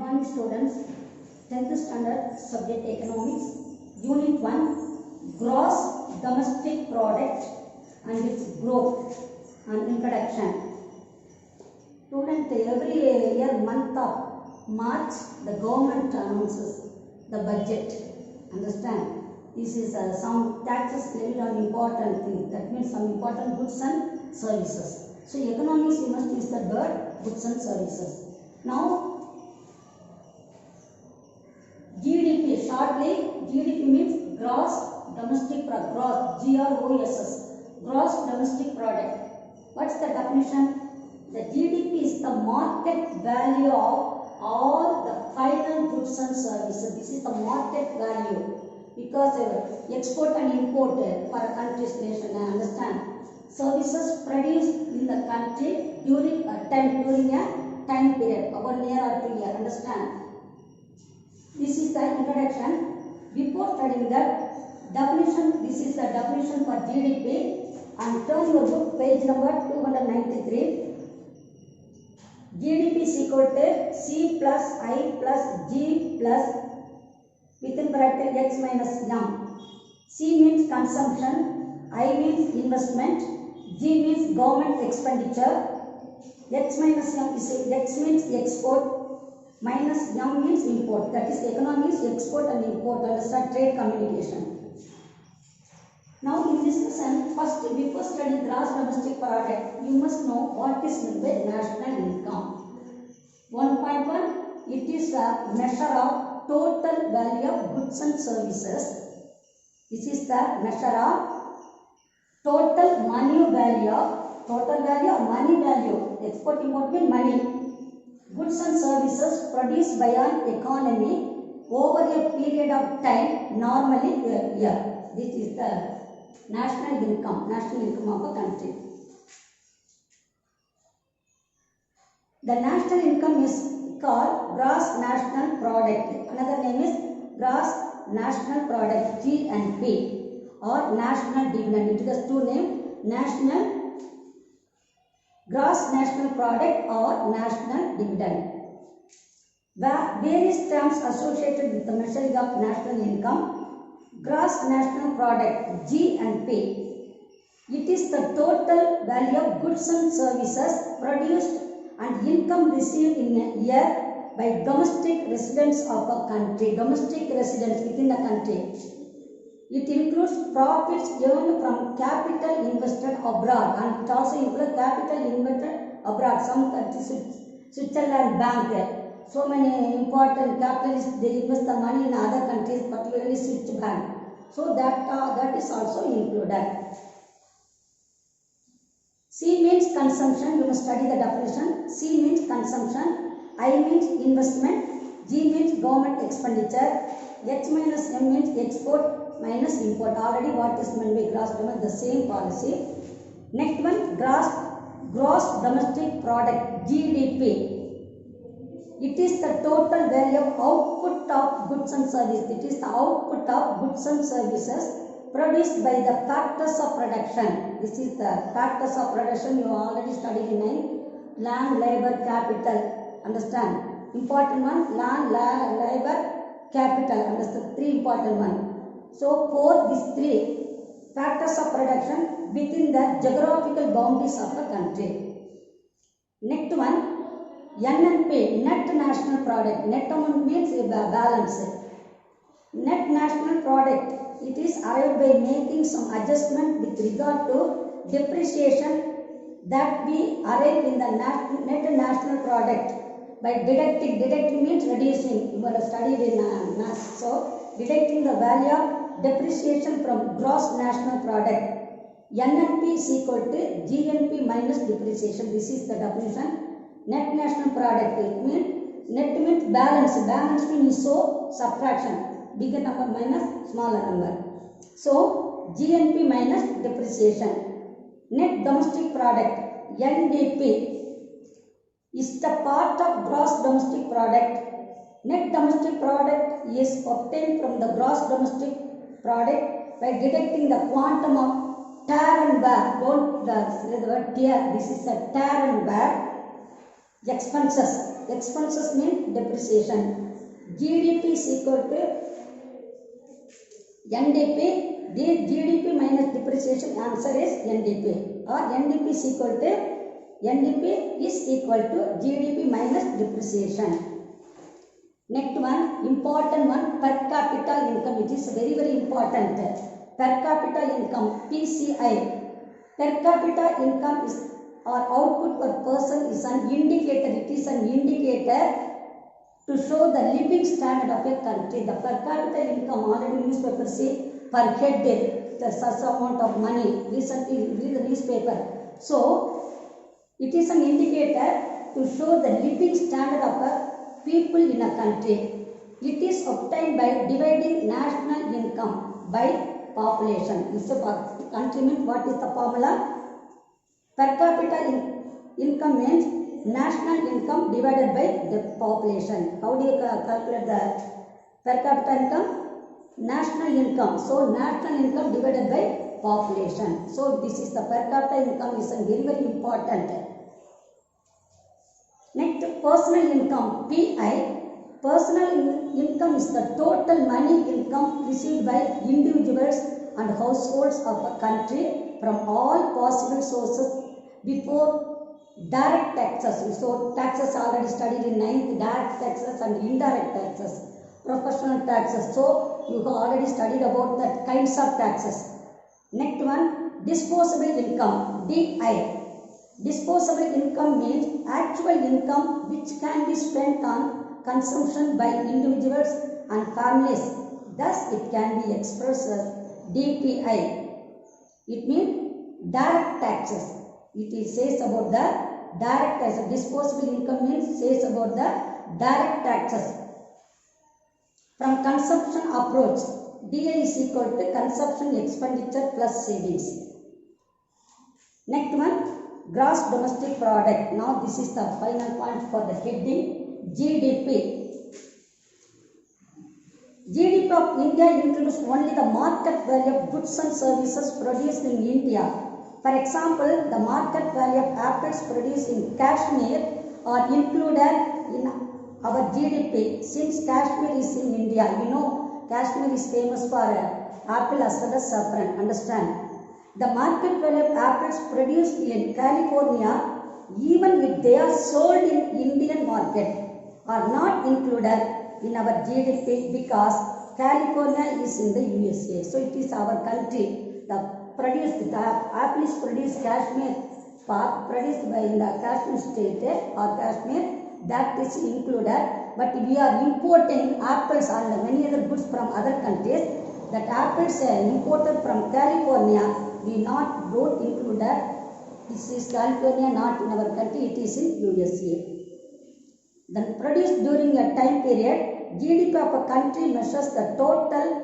morning students, 10th standard subject economics, unit 1, gross domestic product and its growth and introduction. Student, every year month of March the government announces the budget. Understand? This is some taxes levied on important things. That means some important goods and services. So economics we must use the word goods and services. Now GDP, shortly GDP means gross domestic product, gross, G-R-O-S-S, gross domestic product. What's the definition? The GDP is the market value of all the final goods and services. This is the market value because export and import for a country's nation, I understand. Services produced in the country during a time period, 1 year or 2 years, understand. This is the introduction. Before studying that definition, this is the definition for GDP, and turn your book page number 293. GDP is equal to C plus I plus G plus within bracket X minus M. C means consumption, I means investment, G means government expenditure, X minus M is X means export, minus M means import. That is economics, export and import. Understand? Trade communication. Now in this lesson, first before studying gross domestic product, you must know what is meant by national income. 1.1, it is a measure of total value of goods and services. This is the measure of total money value of money value. Export import means money. Goods and services produced by an economy over a period of time, normally a year. This is the national income of a country. The national income is called gross national product. Another name is gross national product, GNP, or national dividend. It is two names, gross national product or national dividend. Various terms associated with the measuring of national income. Gross national product, GNP. It is the total value of goods and services produced and income received in a year by domestic residents of a country. Domestic residents within the country. It includes profits earned from capital invested abroad, and it also includes capital invested abroad. Some countries, Switzerland bank, so many important capitalists, they invest the money in other countries, particularly Swiss bank. So that is also included. C means consumption. You must study the definition. C means consumption. I means investment. G means government expenditure. X minus M means export minus import. Already what is meant by gross domestic, the same policy. Next one, gross domestic product, GDP. It is the total value of output of goods and services. It is the output of goods and services produced by the factors of production. This is the factors of production you already studied in land, labor, capital. Understand? Important one, land, labor, capital. Understand? Three important one. So for these three factors of production within the geographical boundaries of the country. Next one, NNP, net national product. Net amount means balance. Net national product, it is arrived by making some adjustment with regard to depreciation that we arrive in the net national product by deducting. Deducting means reducing. You have studied in maths. So deducting the value of depreciation from gross national product. NNP is equal to GNP minus depreciation. This is the definition. Net national product, it means net means balance. Balance means so subtraction. Bigger number minus smaller number. So GNP minus depreciation. Net domestic product, NDP, is the part of gross domestic product. Net domestic product is obtained from the gross domestic product by deducting the quantum of tear and wear. Don't say the word tear. This is a tear and wear expenses Expenses mean depreciation. GDP is equal to NDP. The GDP minus depreciation, answer is NDP. Or NDP is equal to GDP minus depreciation. Next one, important one, per capita income. It is very important. Per capita income, PCI. Per capita income is or output per person is an indicator. It is an indicator to show the living standard of a country. The per capita income, already newspaper say per head the such amount of money. Recently read the newspaper. So it is an indicator to show the living standard of a people in a country. It is obtained by dividing national income by population. This is a country means what is the formula? Per capita income means national income divided by the population. How do you calculate the per capita income? National income. So national income divided by population. So this is the per capita income is very important. Next, personal income, PI. Personal income is the total money income received by individuals and households of a country from all possible sources before direct taxes. So taxes already studied in 9th, direct taxes and indirect taxes, professional taxes. So you have already studied about the kinds of taxes. Next one, disposable income, DI. Disposable income means actual income which can be spent on consumption by individuals and families. Thus, it can be expressed as DPI. It means direct taxes. It says about the direct taxes. Disposable income means says about the direct taxes. From consumption approach, DI is equal to consumption expenditure plus savings. Next one, gross domestic product. Now this is the final point for the heading GDP. GDP of India includes only the market value of goods and services produced in India. For example, the market value of apples produced in Kashmir are included in our GDP since Kashmir is in India. You know, Kashmir is famous for apple as well as saffron. Understand? The market value of apples produced in California, even if they are sold in Indian market, are not included in our GDP because California is in the USA. So it is our country. The apple is produced Kashmir, produced by in the Kashmir state or Kashmir, that is included. But we are importing apples and many other goods from other countries. That apples are imported from California. We don't include that. This is California, not in our country, it is in USA. Then produced during a time period, GDP of a country measures the total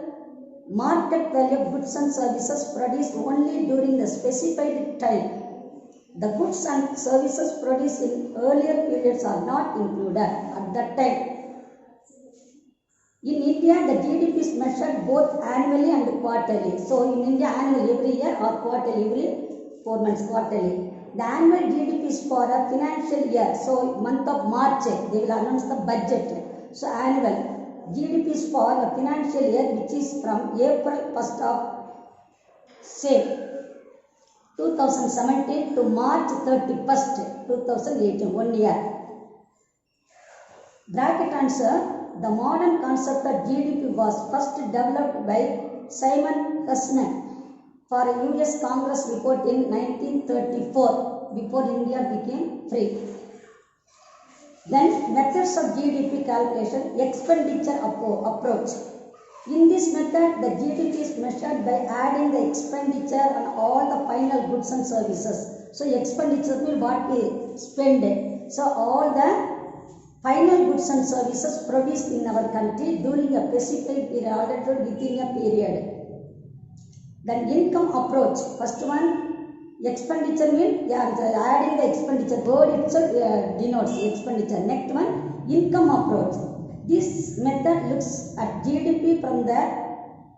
market value of goods and services produced only during the specified time. The goods and services produced in earlier periods are not included at that time. In India, the GDP is measured both annually and quarterly. So, in India, annually every year or quarterly, every 4 months quarterly. The annual GDP is for a financial year. So, month of March, they will announce the budget. So, annual GDP is for a financial year which is from April 1st of, say, 2017 to March 31st, 2018, 1 year. Bracket answer. The modern concept of GDP was first developed by Simon Kuznets for a US Congress report in 1934 before India became free. Then methods of GDP calculation, expenditure approach. In this method, the GDP is measured by adding the expenditure on all the final goods and services. So expenditure means what we spend. So all the final goods and services produced in our country during a specified period or within a period. Then income approach. First one, expenditure means adding the expenditure. Word itself denotes expenditure. Next one, income approach. This method looks at GDP from the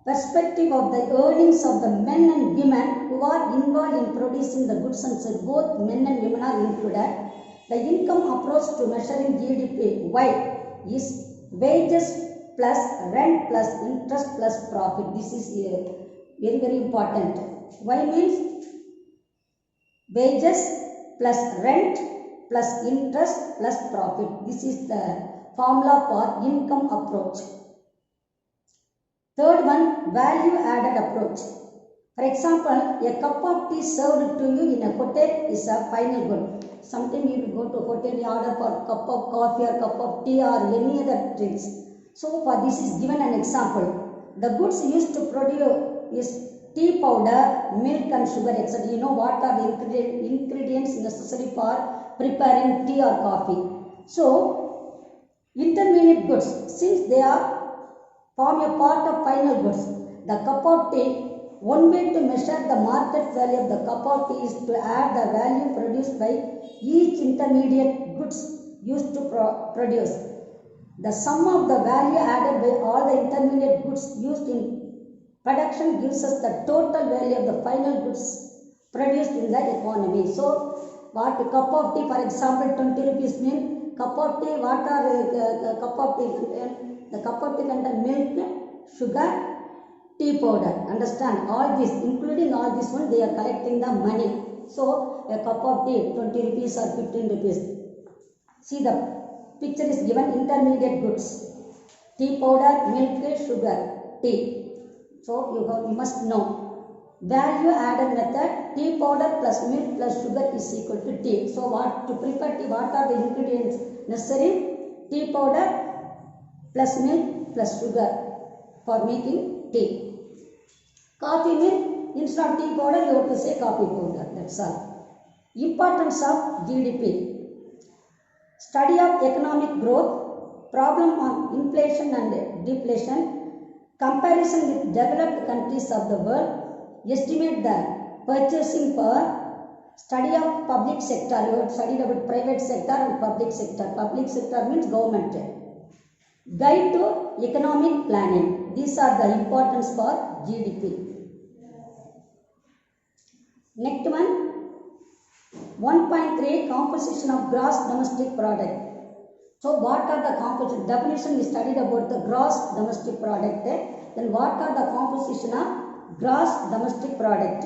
perspective of the earnings of the men and women who are involved in producing the goods and services. Both men and women are included. The income approach to measuring GDP Y is wages plus rent plus interest plus profit. This is very important. Y means wages plus rent plus interest plus profit. This is the formula for income approach. Third one, value added approach. For example, a cup of tea served to you in a hotel is a final good. Sometimes you will go to a hotel, you order for a cup of coffee or cup of tea or any other drinks. So for this is given an example. The goods used to produce is tea powder, milk and sugar, etc. You know what are the ingredients necessary for preparing tea or coffee. So intermediate goods, since they are form a part of final goods. The cup of tea, one way to measure the market value of the cup of tea is to add the value produced by each intermediate goods used to produce. The sum of the value added by all the intermediate goods used in production gives us the total value of the final goods produced in the economy. So, what a cup of tea, for example, 20 rupees mean cup of tea, what are cup of tea contain? The cup of tea contain milk, sugar, tea powder. Understand? All this, including all this one, they are collecting the money. So, a cup of tea, 20 rupees or 15 rupees. See the picture is given intermediate goods. Tea powder, milk, sugar, tea. So, you must know. Value added method, tea powder plus milk plus sugar is equal to tea. So, what to prepare tea, what are the ingredients necessary? Tea powder plus milk plus sugar for making tea. Coffee means instead of tea powder you have to say coffee powder, that's all. Importance of GDP. Study of economic growth, problem on inflation and deflation, comparison with developed countries of the world, estimate the purchasing power, study of public sector, you have studied about private sector and public sector. Public sector means government. Guide to economic planning. These are the importance for GDP. Next one, 1.3 composition of gross domestic product. So what are the composition? Definition we studied about the gross domestic product. Then what are the composition of gross domestic product?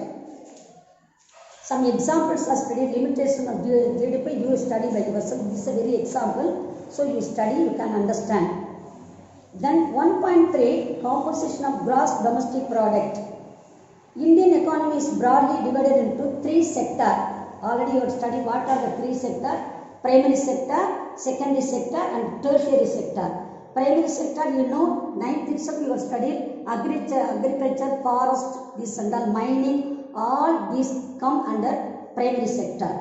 Some examples are studied. Limitation of GDP you study by yourself. This is a very example. So you study, you can understand. Then 1.3 composition of gross domestic product. Indian economy is broadly divided into three sectors. Already you have studied what are the three sectors. Primary sector, secondary sector and tertiary sector. Primary sector you know, 9th itself you have studied agriculture, forest, this and all, mining, all these come under primary sector.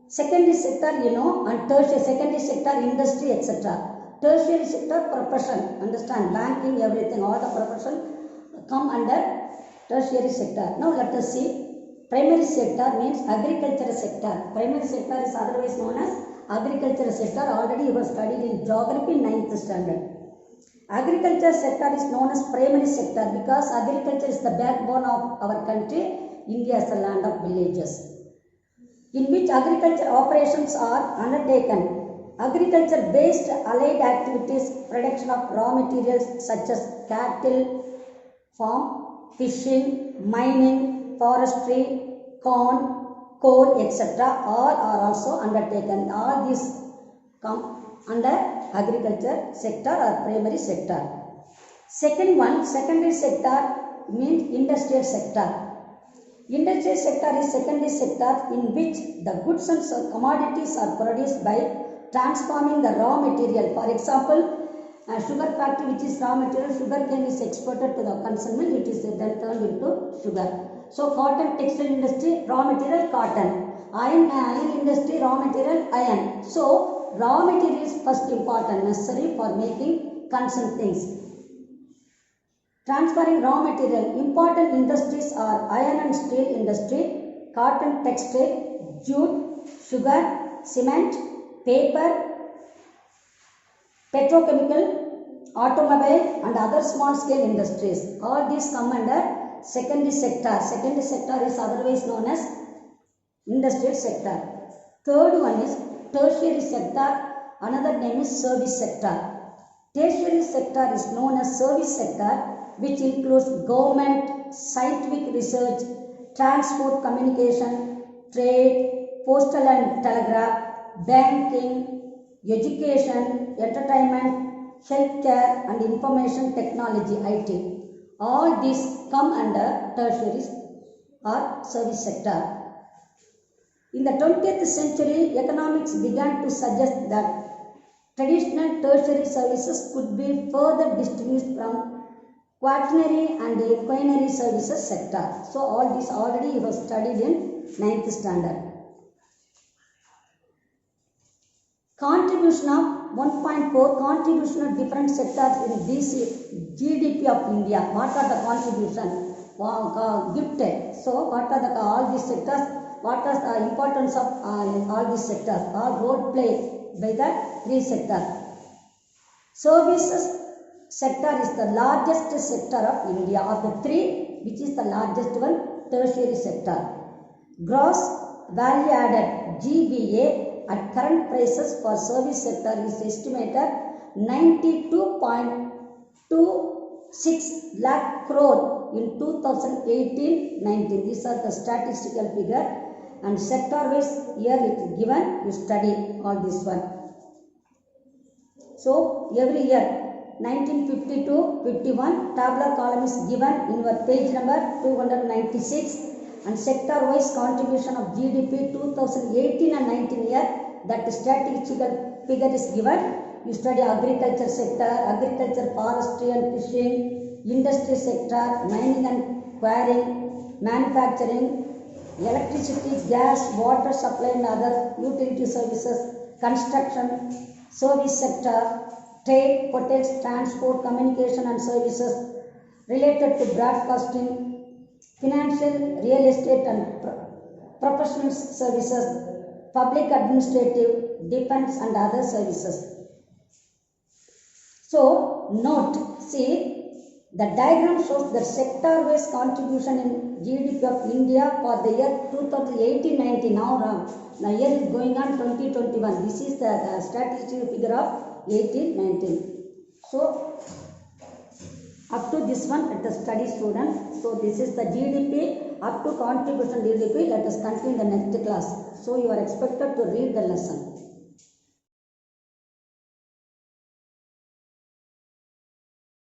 Secondary sector you know, and tertiary, secondary sector industry etc. Tertiary sector profession, understand, banking, everything, all the profession come under tertiary sector. Now let us see. Primary sector means agriculture sector. Primary sector is otherwise known as agriculture sector. Already you have studied in geography 9th standard. Agriculture sector is known as primary sector because agriculture is the backbone of our country. India is the land of villages, in which agriculture operations are undertaken. Agriculture based allied activities, production of raw materials such as cattle farm, fishing, mining, forestry, corn, coal, etc. all are also undertaken. All these come under agriculture sector or primary sector. Second one, secondary sector means industrial sector. Industrial sector is secondary sector in which the goods and commodities are produced by transforming the raw material. For example, a sugar factory which is raw material, sugar cane is exported to the consumer, it is then turned into sugar. So cotton textile industry, raw material cotton. Iron industry, raw material iron. So raw material is first important, necessary for making consumed things. Transferring raw material, important industries are iron and steel industry, cotton textile, jute, sugar, cement, paper, petrochemical, automobile and other small scale industries. All these come under secondary sector. Secondary sector is otherwise known as industrial sector. Third one is tertiary sector, another name is service sector. Tertiary sector is known as service sector, which includes government, scientific research, transport communication, trade, postal and telegraph, banking, education, entertainment, healthcare and information technology (IT). All these come under tertiary or service sector. In the 20th century, economics began to suggest that traditional tertiary services could be further distinguished from quaternary and quinary services sector. So all this already you have studied in 9th standard. Contribution of 1.4, contribution of different sectors in this GDP of India. What are the contribution? Gifted. So what are the all these sectors? What is the importance of all these sectors? All role played by the three sectors. Services sector is the largest sector of India. Of the three, which is the largest one? Tertiary sector. Gross value added (GVA) at current prices for service sector is estimated 92.26 lakh crore in 2018-19. These are the statistical figure, and sector wise here it is given. You study all this one. So every year 1950-51 tabular column is given in your page number 296, and sector wise contribution of GDP 2018 and 19 year, that statistical figure is given. You study agriculture sector, agriculture, forestry and fishing, industry sector, mining and quarrying, manufacturing, electricity, gas, water supply and other utility services, construction, service sector, trade, hotels, transport, communication and services related to broadcasting, financial, real estate and professional services, public administrative, defense and other services. So note, see, the diagram shows the sector-wise contribution in GDP of India for the year 2018-19. Now the year is going on 2021. This is the statistical figure of 18-19. So up to this one, let us study, students. So this is the GDP up to contribution GDP. Let us continue the next class. So you are expected to read the lesson.